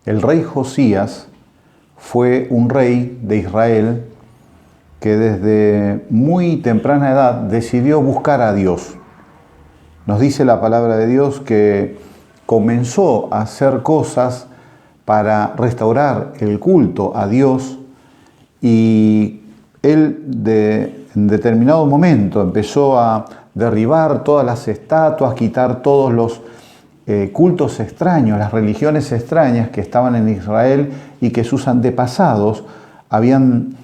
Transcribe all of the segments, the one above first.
El rey Josías fue un rey de Israel que desde muy temprana edad decidió buscar a Dios. Nos dice la palabra de Dios que comenzó a hacer cosas para restaurar el culto a Dios y él en determinado momento empezó a derribar todas las estatuas, quitar todos los cultos extraños, las religiones extrañas que estaban en Israel y que sus antepasados habían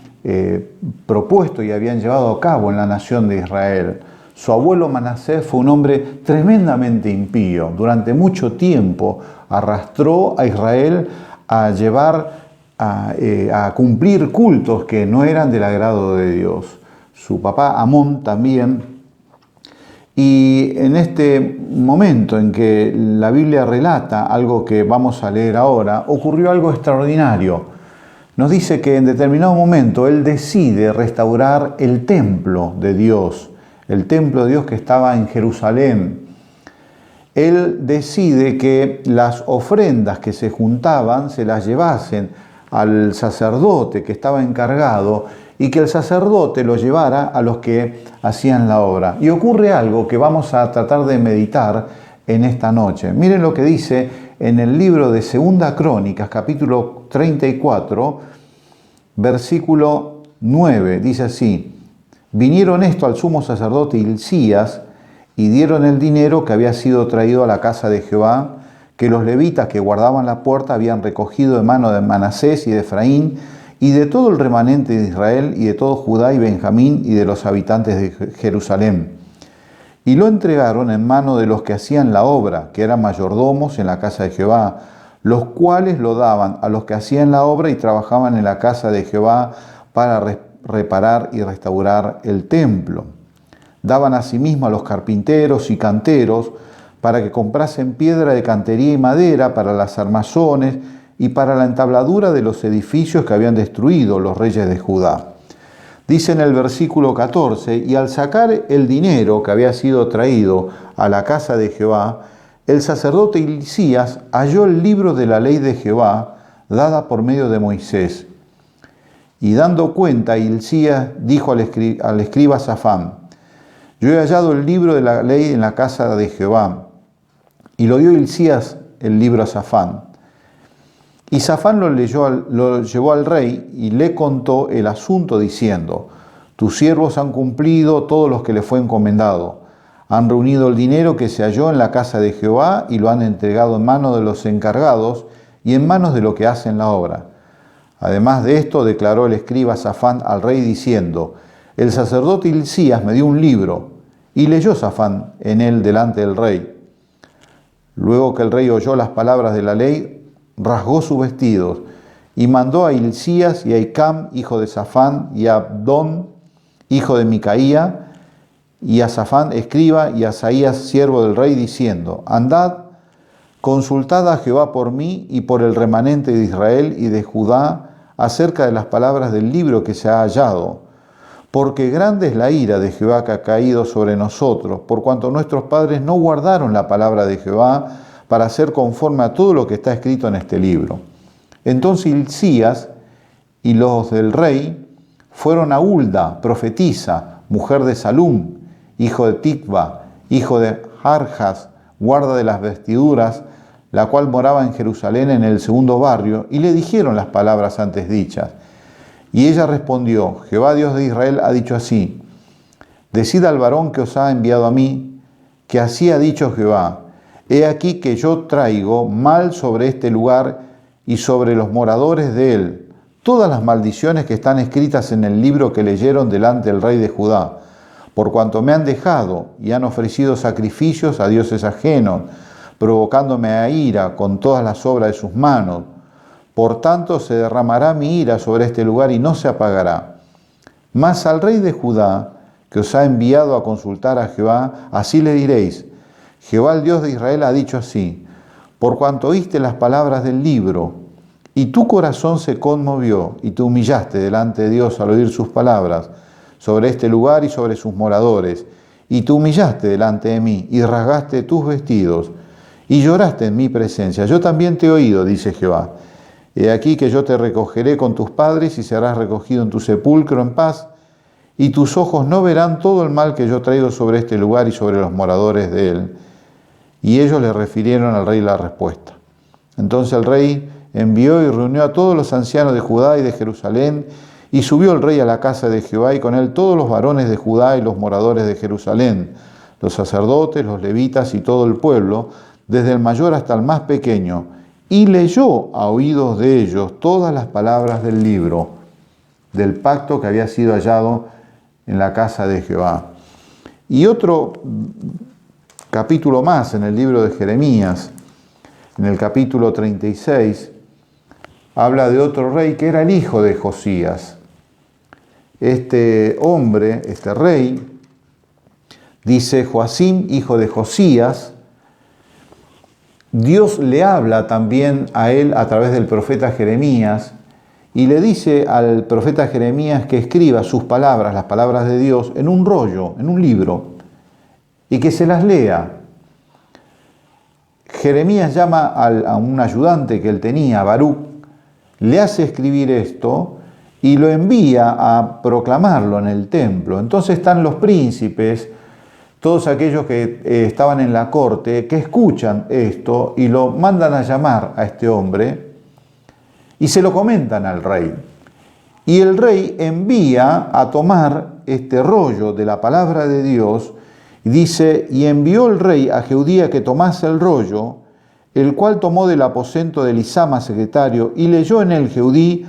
propuesto y habían llevado a cabo en la nación de Israel. Su abuelo Manasés fue un hombre tremendamente impío. Durante mucho tiempo arrastró a Israel a llevar a cumplir cultos que no eran del agrado de Dios. Su papá Amón también. Y en este momento en que la Biblia relata algo que vamos a leer ahora, ocurrió algo extraordinario. Nos dice que en determinado momento él decide restaurar el templo de Dios, el templo de Dios que estaba en Jerusalén. Él decide que las ofrendas que se juntaban se las llevasen al sacerdote que estaba encargado y que el sacerdote lo llevara a los que hacían la obra. Y ocurre algo que vamos a tratar de meditar en esta noche. Miren lo que dice en el libro de Segunda Crónicas, capítulo 34, versículo 9. Dice así: vinieron esto al sumo sacerdote Hilcías y dieron el dinero que había sido traído a la casa de Jehová, que los levitas que guardaban la puerta habían recogido de mano de Manasés y de Efraín, y de todo el remanente de Israel, y de todo Judá y Benjamín, y de los habitantes de Jerusalén. Y lo entregaron en mano de los que hacían la obra, que eran mayordomos en la casa de Jehová, los cuales lo daban a los que hacían la obra y trabajaban en la casa de Jehová para reparar y restaurar el templo. Daban asimismo a los carpinteros y canteros para que comprasen piedra de cantería y madera para las armazones y para la entabladura de los edificios que habían destruido los reyes de Judá. Dice en el versículo 14, y al sacar el dinero que había sido traído a la casa de Jehová, el sacerdote Hilcías halló el libro de la ley de Jehová, dada por medio de Moisés. Y dando cuenta, Hilcías dijo al escriba Safán: yo he hallado el libro de la ley en la casa de Jehová. Y lo dio Hilcías el libro a Safán. Y Safán lo llevó al rey y le contó el asunto diciendo: tus siervos han cumplido todos los que le fue encomendado. Han reunido el dinero que se halló en la casa de Jehová y lo han entregado en manos de los encargados y en manos de los que hacen la obra. Además de esto, declaró el escriba Safán al rey diciendo: el sacerdote Hilcías me dio un libro, y leyó Safán en él delante del rey. Luego que el rey oyó las palabras de la ley, rasgó sus vestidos y mandó a Hilcías y a Icam, hijo de Safán, y a Abdón, hijo de Micaía, y a Safán, escriba, y a Asaías, siervo del rey, diciendo: andad, consultad a Jehová por mí y por el remanente de Israel y de Judá acerca de las palabras del libro que se ha hallado. Porque grande es la ira de Jehová que ha caído sobre nosotros, por cuanto nuestros padres no guardaron la palabra de Jehová para hacer conforme a todo lo que está escrito en este libro. Entonces Hilcías y los del rey fueron a Hulda, profetisa, mujer de Salum, hijo de Tikva, hijo de Jarjas, guarda de las vestiduras, la cual moraba en Jerusalén en el segundo barrio, y le dijeron las palabras antes dichas. Y ella respondió: Jehová Dios de Israel ha dicho así: decid al varón que os ha enviado a mí, que así ha dicho Jehová: he aquí que yo traigo mal sobre este lugar y sobre los moradores de él todas las maldiciones que están escritas en el libro que leyeron delante del rey de Judá, por cuanto me han dejado y han ofrecido sacrificios a dioses ajenos, provocándome a ira con todas las obras de sus manos. Por tanto se derramará mi ira sobre este lugar y no se apagará. Mas al rey de Judá, que os ha enviado a consultar a Jehová, así le diréis: Jehová el Dios de Israel ha dicho así: por cuanto oíste las palabras del libro, y tu corazón se conmovió, y te humillaste delante de Dios al oír sus palabras sobre este lugar y sobre sus moradores, y te humillaste delante de mí, y rasgaste tus vestidos, y lloraste en mi presencia. Yo también te he oído, dice Jehová. He aquí que yo te recogeré con tus padres y serás recogido en tu sepulcro en paz, y tus ojos no verán todo el mal que yo traigo sobre este lugar y sobre los moradores de él. Y ellos le refirieron al rey la respuesta. Entonces el rey envió y reunió a todos los ancianos de Judá y de Jerusalén, y subió el rey a la casa de Jehová, y con él todos los varones de Judá y los moradores de Jerusalén, los sacerdotes, los levitas y todo el pueblo, desde el mayor hasta el más pequeño, y leyó a oídos de ellos todas las palabras del libro, del pacto que había sido hallado en la casa de Jehová. Y otro capítulo más en el libro de Jeremías, en el capítulo 36, habla de otro rey que era el hijo de Josías. Este hombre, este rey, dice Joacim, hijo de Josías. Dios le habla también a él a través del profeta Jeremías y le dice al profeta Jeremías que escriba sus palabras, las palabras de Dios, en un rollo, en un libro, y que se las lea. Jeremías llama a un ayudante que él tenía, Baruc, le hace escribir esto y lo envía a proclamarlo en el templo. Entonces están los príncipes, todos aquellos que estaban en la corte, que escuchan esto y lo mandan a llamar a este hombre y se lo comentan al rey. Y el rey envía a tomar este rollo de la palabra de Dios y dice, y envió el rey a Jehudí a que tomase el rollo, el cual tomó del aposento de Elisama, secretario, y leyó en él Jehudí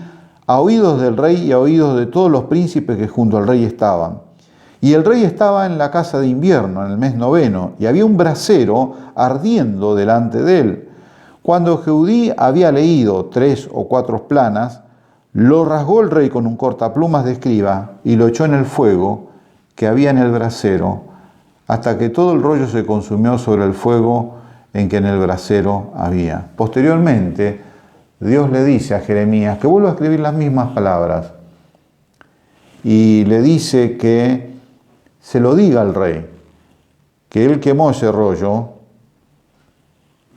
a oídos del rey y a oídos de todos los príncipes que junto al rey estaban. Y el rey estaba en la casa de invierno, en el mes 9, y había un brasero ardiendo delante de él. Cuando Jehudí había leído 3 o 4 planas, lo rasgó el rey con un cortaplumas de escriba y lo echó en el fuego que había en el brasero, hasta que todo el rollo se consumió sobre el fuego en que en el brasero había. Posteriormente, Dios le dice a Jeremías que vuelva a escribir las mismas palabras y le dice que se lo diga al rey, que él quemó ese rollo,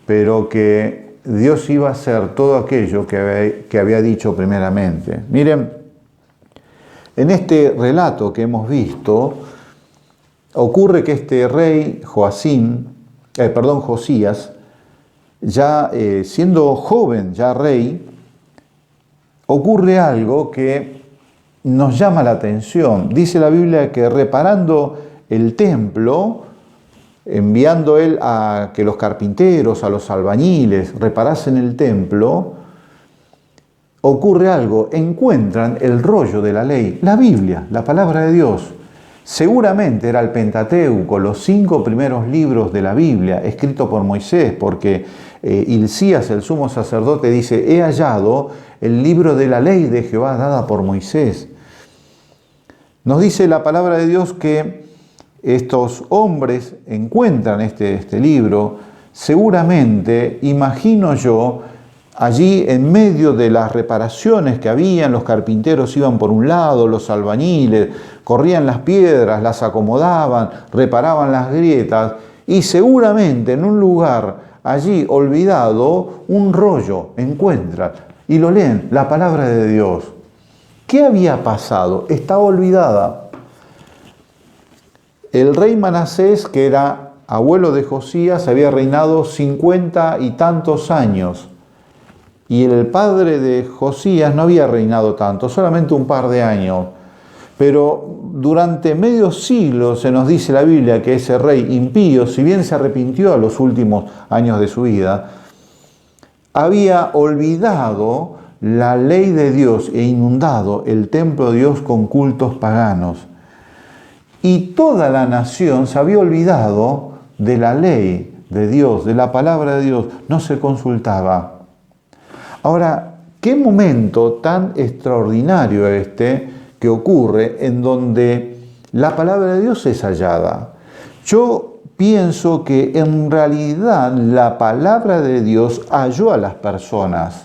pero que Dios iba a hacer todo aquello que había dicho primeramente. Miren, en este relato que hemos visto, ocurre que este rey Josías, ya siendo joven, ya rey, ocurre algo que nos llama la atención. Dice la Biblia que reparando el templo, enviando él a que los carpinteros, a los albañiles reparasen el templo, ocurre algo, encuentran el rollo de la ley, la Biblia, la palabra de Dios. Seguramente era el Pentateuco, los 5 primeros libros de la Biblia, escrito por Moisés, porque Hilcías, el sumo sacerdote, dice, he hallado el libro de la ley de Jehová dada por Moisés. Nos dice la palabra de Dios que estos hombres encuentran este libro, seguramente, imagino yo, allí en medio de las reparaciones que habían, los carpinteros iban por un lado, los albañiles corrían las piedras, las acomodaban, reparaban las grietas y seguramente en un lugar allí olvidado un rollo encuentran y lo leen, la palabra de Dios. ¿Qué había pasado? Estaba olvidada. El rey Manasés, que era abuelo de Josías, había reinado 50 y tantos años. Y el padre de Josías no había reinado tanto, solamente un par de años. Pero durante medio siglo se nos dice la Biblia que ese rey impío, si bien se arrepintió a los últimos años de su vida, había olvidado la ley de Dios e inundado el templo de Dios con cultos paganos. Y toda la nación se había olvidado de la ley de Dios, de la palabra de Dios, no se consultaba. Ahora, ¿qué momento tan extraordinario que ocurre en donde la palabra de Dios es hallada? Yo pienso que en realidad la palabra de Dios halló a las personas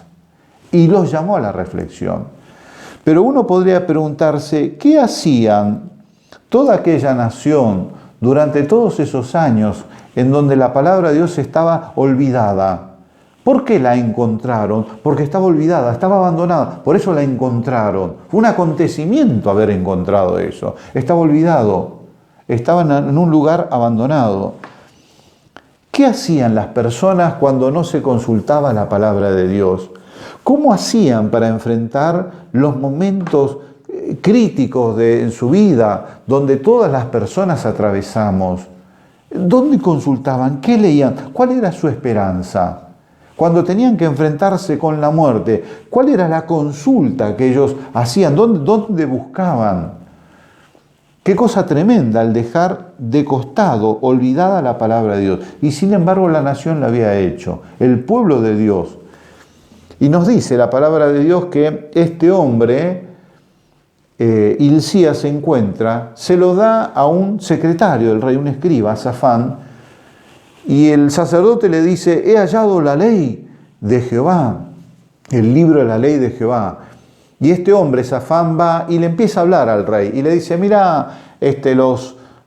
y los llamó a la reflexión. Pero uno podría preguntarse, ¿qué hacían toda aquella nación, durante todos esos años en donde la palabra de Dios estaba olvidada. ¿Por qué la encontraron? Porque estaba olvidada, estaba abandonada. Por eso la encontraron. Fue un acontecimiento haber encontrado eso. Estaba olvidado. Estaban en un lugar abandonado. ¿Qué hacían las personas cuando no se consultaba la palabra de Dios? ¿Cómo hacían para enfrentar los momentos críticos en su vida, donde todas las personas atravesamos? ¿Dónde consultaban? ¿Qué leían? ¿Cuál era su esperanza? Cuando tenían que enfrentarse con la muerte, ¿cuál era la consulta que ellos hacían? ¿Dónde buscaban? Qué cosa tremenda el dejar de costado, olvidada la palabra de Dios. Y sin embargo la nación la había hecho, el pueblo de Dios. Y nos dice la palabra de Dios que este hombre, Hilcías, se encuentra, se lo da a un secretario del rey, un escriba, Safán, y el sacerdote le dice: he hallado la ley de Jehová, el libro de la ley de Jehová. Y este hombre, Safán, va y le empieza a hablar al rey y le dice: mira,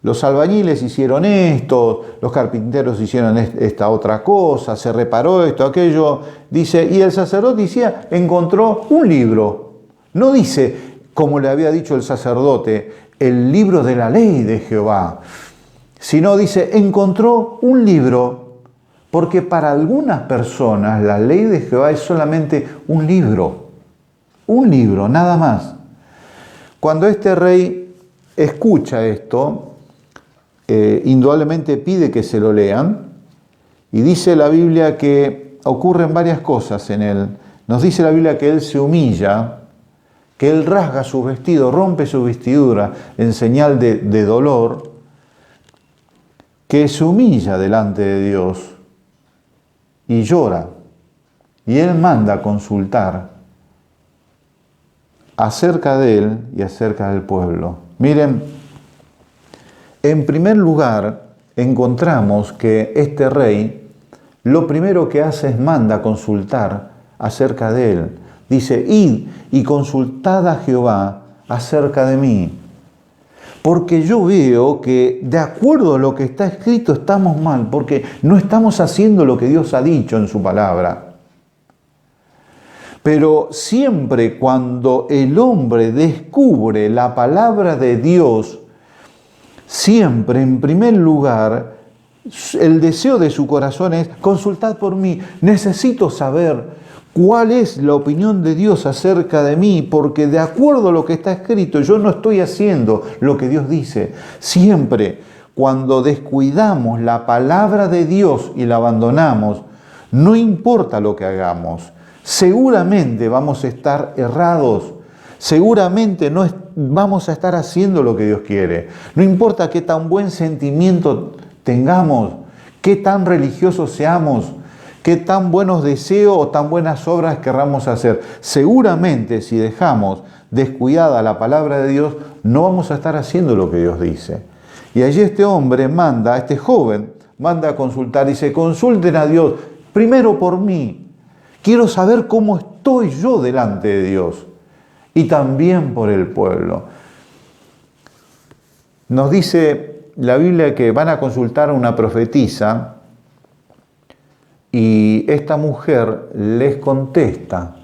los albañiles hicieron esto, los carpinteros hicieron esta otra cosa, se reparó esto, aquello. Dice, y el sacerdote decía, encontró un libro. No dice, como le había dicho el sacerdote, el libro de la ley de Jehová, sino dice, encontró un libro, porque para algunas personas la ley de Jehová es solamente un libro, nada más. Cuando este rey escucha esto, indudablemente pide que se lo lean, y dice la Biblia que ocurren varias cosas en él. Nos dice la Biblia que él se humilla, que él rasga su vestido, rompe su vestidura en señal de dolor, que se humilla delante de Dios y llora. Y él manda a consultar acerca de él y acerca del pueblo. Miren, en primer lugar, encontramos que este rey, lo primero que hace es manda a consultar acerca de él. Dice, id y consultad a Jehová acerca de mí. Porque yo veo que de acuerdo a lo que está escrito estamos mal, porque no estamos haciendo lo que Dios ha dicho en su palabra. Pero siempre cuando el hombre descubre la palabra de Dios, siempre en primer lugar, el deseo de su corazón es, consultad por mí, necesito saber cuál es la opinión de Dios acerca de mí, porque de acuerdo a lo que está escrito, yo no estoy haciendo lo que Dios dice. Siempre cuando descuidamos la palabra de Dios y la abandonamos, no importa lo que hagamos, seguramente vamos a estar errados, seguramente no vamos a estar haciendo lo que Dios quiere. No importa qué tan buen sentimiento tengamos, qué tan religiosos seamos, qué tan buenos deseos o tan buenas obras querramos hacer. Seguramente si dejamos descuidada la palabra de Dios, no vamos a estar haciendo lo que Dios dice. Y allí este hombre manda, este joven, manda a consultar, dice, consulten a Dios, primero por mí. Quiero saber cómo estoy yo delante de Dios. Y también por el pueblo. Nos dice la Biblia que van a consultar a una profetisa y esta mujer les contesta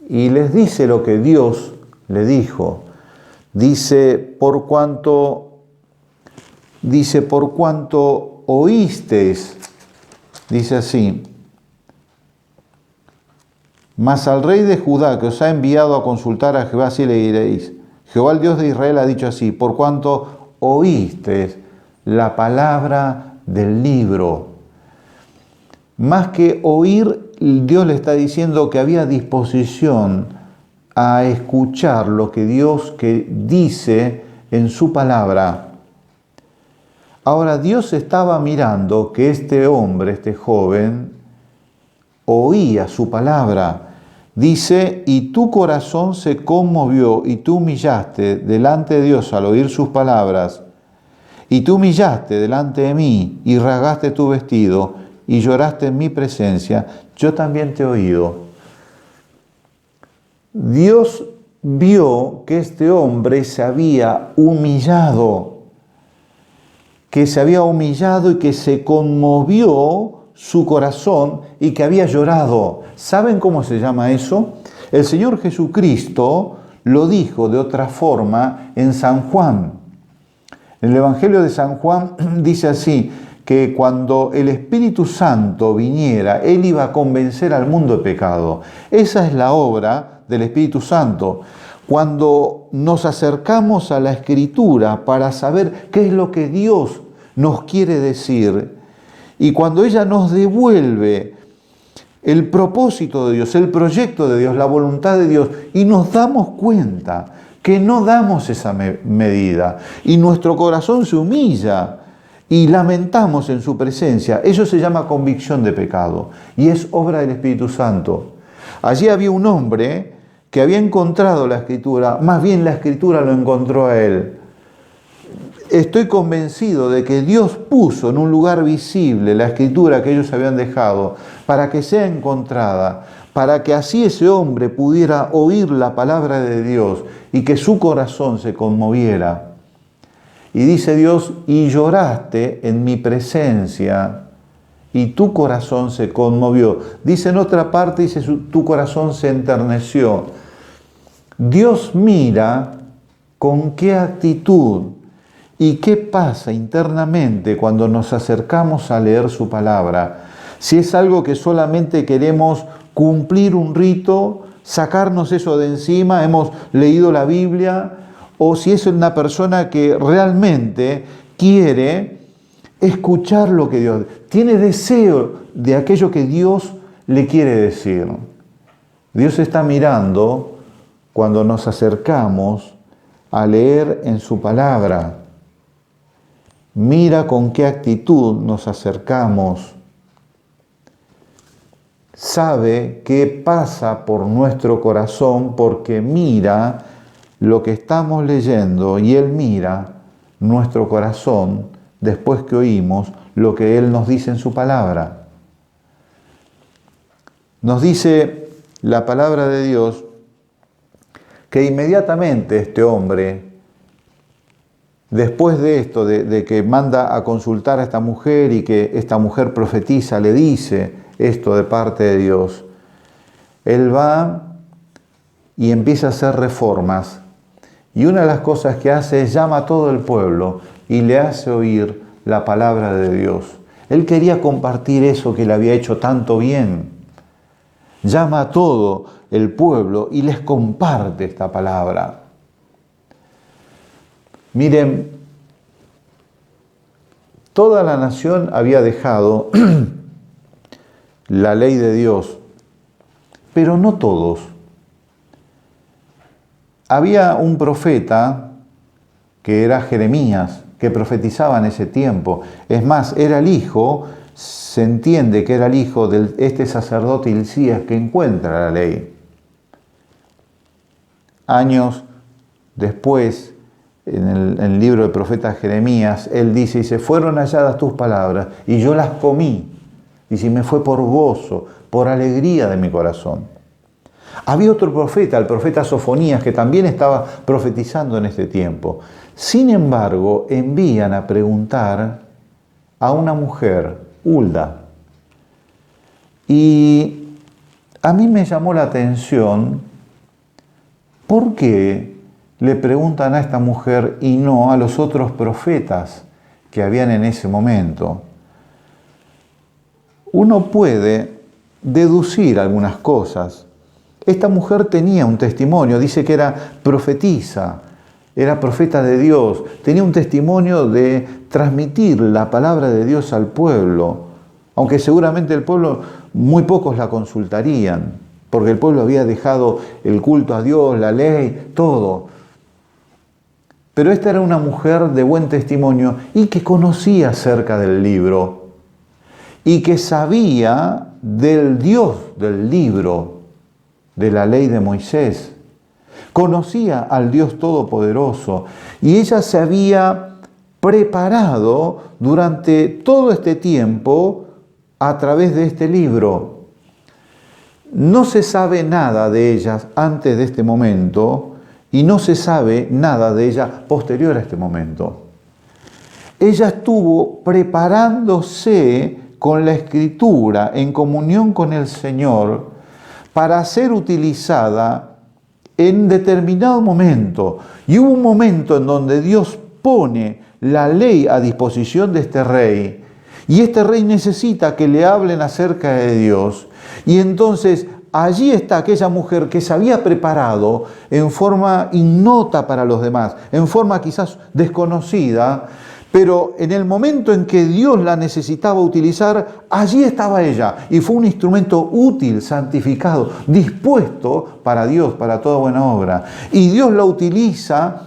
y les dice lo que Dios le dijo. Dice, por cuanto oísteis, dice así, mas al rey de Judá que os ha enviado a consultar a Jehová, así le diréis, Jehová el Dios de Israel ha dicho así, por cuanto oísteis la palabra del libro. Más que oír, Dios le está diciendo que había disposición a escuchar lo que Dios dice en su palabra. Ahora, Dios estaba mirando que este hombre, este joven, oía su palabra. Dice, y tu corazón se conmovió y tú humillaste delante de Dios al oír sus palabras. Y tú humillaste delante de mí y rasgaste tu vestido y lloraste en mi presencia, yo también te he oído. Dios vio que este hombre se había humillado. que se había humillado y que se conmovió su corazón y que había llorado. ¿Saben cómo se llama eso? El Señor Jesucristo lo dijo de otra forma en San Juan. En el Evangelio de San Juan dice así, que cuando el Espíritu Santo viniera, Él iba a convencer al mundo de pecado. Esa es la obra del Espíritu Santo. Cuando nos acercamos a la Escritura para saber qué es lo que Dios nos quiere decir, y cuando ella nos devuelve el propósito de Dios, el proyecto de Dios, la voluntad de Dios, y nos damos cuenta que no damos esa medida, y nuestro corazón se humilla, y lamentamos en su presencia, eso se llama convicción de pecado, y es obra del Espíritu Santo. Allí había un hombre que había encontrado la Escritura, más bien la Escritura lo encontró a él. Estoy convencido de que Dios puso en un lugar visible la Escritura que ellos habían dejado para que sea encontrada, para que así ese hombre pudiera oír la palabra de Dios y que su corazón se conmoviera. Y dice Dios, y lloraste en mi presencia y tu corazón se conmovió. Dice en otra parte, dice, tu corazón se enterneció. Dios mira con qué actitud y qué pasa internamente cuando nos acercamos a leer su palabra. Si es algo que solamente queremos cumplir un rito, sacarnos eso de encima, hemos leído la Biblia, o si es una persona que realmente quiere escuchar lo que Dios, tiene deseo de aquello que Dios le quiere decir. Dios está mirando cuando nos acercamos a leer en su palabra. Mira con qué actitud nos acercamos. Sabe qué pasa por nuestro corazón porque mira lo que estamos leyendo y Él mira nuestro corazón después que oímos lo que Él nos dice en su palabra. Nos dice la palabra de Dios que inmediatamente este hombre, después de esto, de que manda a consultar a esta mujer y que esta mujer profetiza, le dice esto de parte de Dios, él va y empieza a hacer reformas. Y una de las cosas que hace es llama a todo el pueblo y le hace oír la palabra de Dios. Él quería compartir eso que le había hecho tanto bien. Llama a todo el pueblo y les comparte esta palabra. Miren, toda la nación había dejado la ley de Dios, pero no todos. Había un profeta que era Jeremías, que profetizaba en ese tiempo. Es más, era el hijo, se entiende que era el hijo de este sacerdote Hilcías que encuentra la ley. Años después, en el libro del profeta Jeremías, él dice, fueron halladas tus palabras y yo las comí. Dice, me fue por gozo, por alegría de mi corazón. Había otro profeta, el profeta Sofonías, que también estaba profetizando en este tiempo. Sin embargo, envían a preguntar a una mujer, Hulda. Y a mí me llamó la atención, ¿por qué le preguntan a esta mujer y no a los otros profetas que habían en ese momento? Uno puede deducir algunas cosas. Esta mujer tenía un testimonio, dice que era profetisa, era profeta de Dios, tenía un testimonio de transmitir la palabra de Dios al pueblo, aunque seguramente el pueblo, muy pocos la consultarían, porque el pueblo había dejado el culto a Dios, la ley, todo. Pero esta era una mujer de buen testimonio y que conocía acerca del libro y que sabía del Dios del libro, de la ley de Moisés. Conocía al Dios Todopoderoso y ella se había preparado durante todo este tiempo a través de este libro. No se sabe nada de ella antes de este momento y no se sabe nada de ella posterior a este momento. ella estuvo preparándose con la Escritura en comunión con el Señor para ser utilizada en determinado momento. Y hubo un momento en donde Dios pone la ley a disposición de este rey, y este rey necesita que le hablen acerca de Dios. Y entonces allí está aquella mujer que se había preparado en forma ignota para los demás, en forma quizás desconocida, pero en el momento en que Dios la necesitaba utilizar, allí estaba ella. Y fue un instrumento útil, santificado, dispuesto para Dios, para toda buena obra. Y Dios la utiliza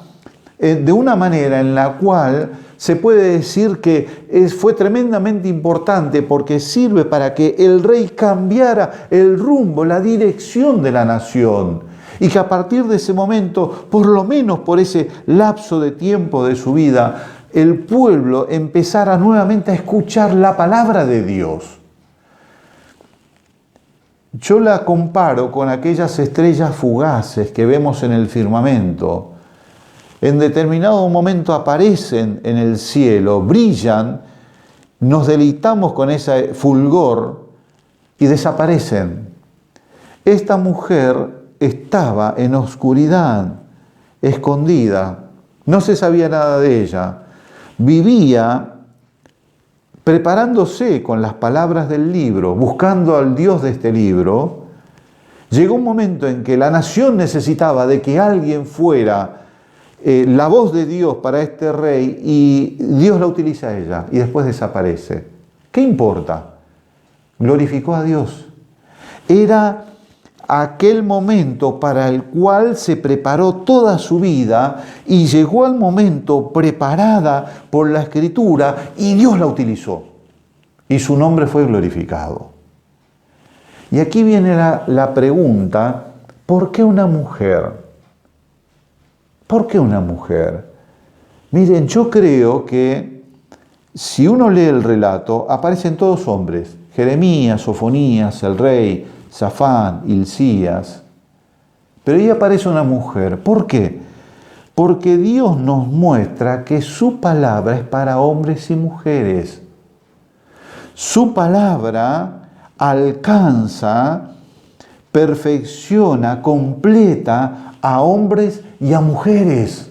de una manera en la cual se puede decir que fue tremendamente importante, porque sirve para que el rey cambiara el rumbo, la dirección de la nación. Y que a partir de ese momento, por lo menos por ese lapso de tiempo de su vida, el pueblo empezara nuevamente a escuchar la palabra de Dios. Yo la comparo con aquellas estrellas fugaces que vemos en el firmamento. En determinado momento aparecen en el cielo, brillan, nos deleitamos con ese fulgor y desaparecen. Esta mujer estaba en oscuridad, escondida, no se sabía nada de ella. Vivía preparándose con las palabras del libro, buscando al Dios de este libro. Llegó un momento en que la nación necesitaba de que alguien fuera la voz de Dios para este rey, y Dios la utiliza a ella y después desaparece. ¿Qué importa? Glorificó a Dios. Era aquel momento para el cual se preparó toda su vida, y llegó al momento preparada por la Escritura y Dios la utilizó y su nombre fue glorificado. Y aquí viene la pregunta: ¿por qué una mujer? ¿Por qué una mujer? Miren, yo creo que si uno lee el relato, aparecen todos hombres: Jeremías, Sofonías, el rey, Safán, Hilcías. Pero ahí aparece una mujer. ¿Por qué? Porque Dios nos muestra que su palabra es para hombres y mujeres. Su palabra alcanza, perfecciona, completa a hombres y a mujeres.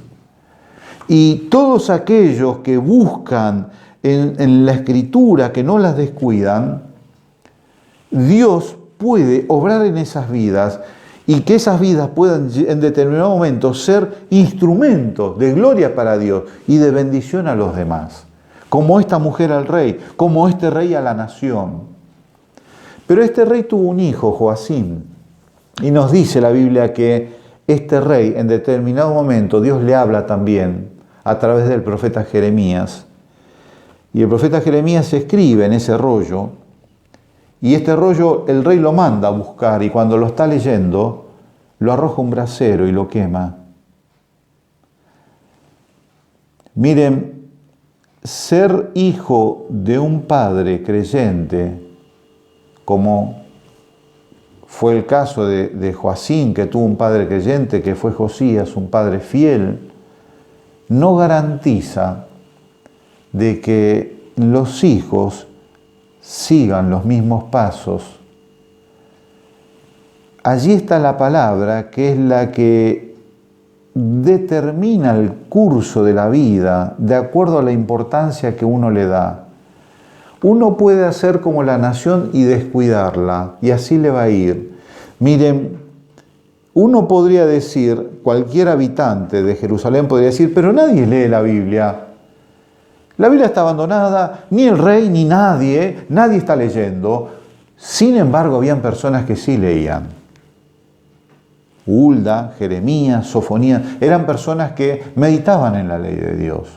Y todos aquellos que buscan en la Escritura, que no las descuidan, Dios puede obrar en esas vidas, y que esas vidas puedan en determinado momento ser instrumentos de gloria para Dios y de bendición a los demás. Como esta mujer al rey, como este rey a la nación. Pero este rey tuvo un hijo, Joacim, y nos dice la Biblia que este rey en determinado momento Dios le habla también a través del profeta Jeremías. Y el profeta Jeremías escribe en ese rollo, y este rollo el rey lo manda a buscar, y cuando lo está leyendo, lo arroja a un brasero y lo quema. Miren, ser hijo de un padre creyente, como fue el caso de Joacim, que tuvo un padre creyente, que fue Josías, un padre fiel, no garantiza de que los hijos sigan los mismos pasos. Allí está la palabra, que es la que determina el curso de la vida de acuerdo a la importancia que uno le da. Uno puede hacer como la nación y descuidarla, y así le va a ir. Miren, uno podría decir, cualquier habitante de Jerusalén podría decir: pero nadie lee la Biblia. La Biblia está abandonada, ni el rey ni nadie está leyendo. Sin embargo, habían personas que sí leían. Hulda, Jeremías, Sofonías, eran personas que meditaban en la ley de Dios.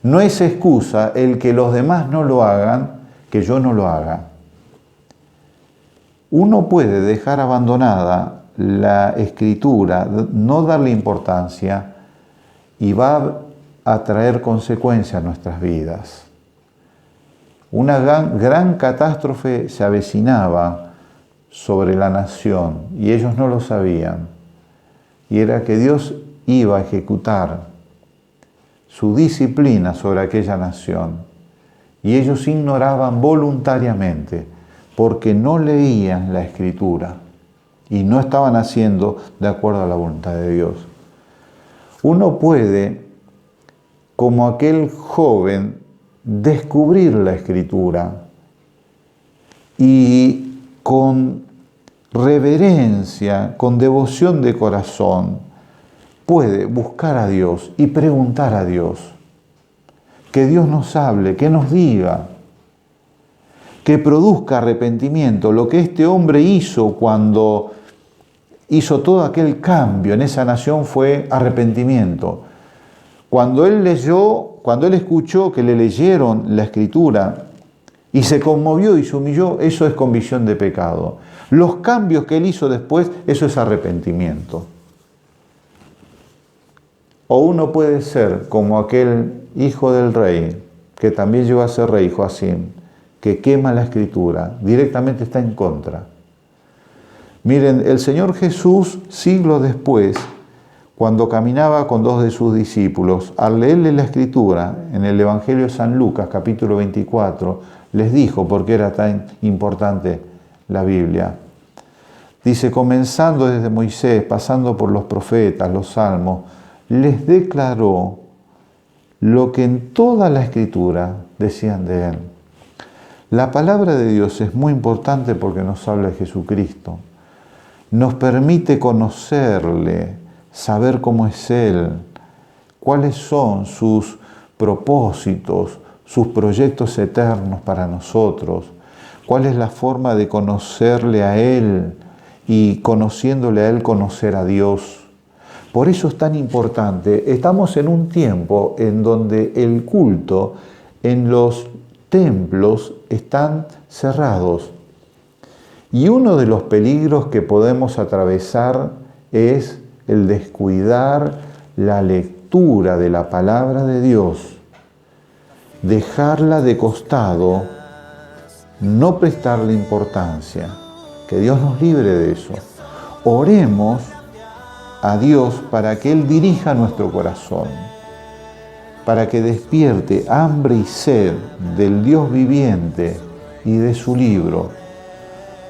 No es excusa el que los demás no lo hagan, que yo no lo haga. Uno puede dejar abandonada la Escritura, no darle importancia, y va a traer consecuencias a nuestras vidas. Una gran catástrofe se avecinaba sobre la nación, y ellos no lo sabían, y era que Dios iba a ejecutar su disciplina sobre aquella nación. Y ellos ignoraban voluntariamente porque no leían la Escritura y no estaban haciendo de acuerdo a la voluntad de Dios. Uno puede, como aquel joven, descubrir la Escritura y con reverencia, con devoción de corazón, puede buscar a Dios y preguntar a Dios. Que Dios nos hable, que nos diga, que produzca arrepentimiento. Lo que este hombre hizo cuando hizo todo aquel cambio en esa nación fue arrepentimiento. Cuando él escuchó que le leyeron la Escritura y se conmovió y se humilló, eso es convicción de pecado. Los cambios que él hizo después, eso es arrepentimiento. O uno puede ser como aquel hijo del rey, que también llegó a ser rey, Joacim, que quema la Escritura, directamente está en contra. Miren, el Señor Jesús, siglos después, cuando caminaba con dos de sus discípulos, al leerle la Escritura, en el Evangelio de San Lucas, capítulo 24, les dijo por qué era tan importante la Biblia. Dice, comenzando desde Moisés, pasando por los profetas, los salmos, les declaró lo que en toda la Escritura decían de Él. La palabra de Dios es muy importante porque nos habla de Jesucristo. Nos permite conocerle, saber cómo es Él, cuáles son sus propósitos, sus proyectos eternos para nosotros, cuál es la forma de conocerle a Él y conociéndole a Él conocer a Dios. Por eso es tan importante. Estamos en un tiempo en donde el culto en los templos están cerrados. Y uno de los peligros que podemos atravesar es el descuidar la lectura de la palabra de Dios, dejarla de costado, no prestarle importancia. Que Dios nos libre de eso. Oremos a Dios para que Él dirija nuestro corazón, para que despierte hambre y sed del Dios viviente y de su libro,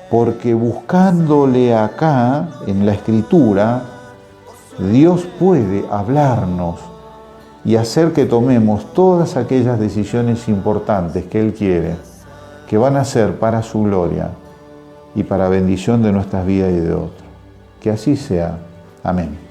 porque buscándole acá, en la Escritura, Dios puede hablarnos y hacer que tomemos todas aquellas decisiones importantes que Él quiere, que van a ser para su gloria y para bendición de nuestras vidas y de otros. Que así sea. Amén.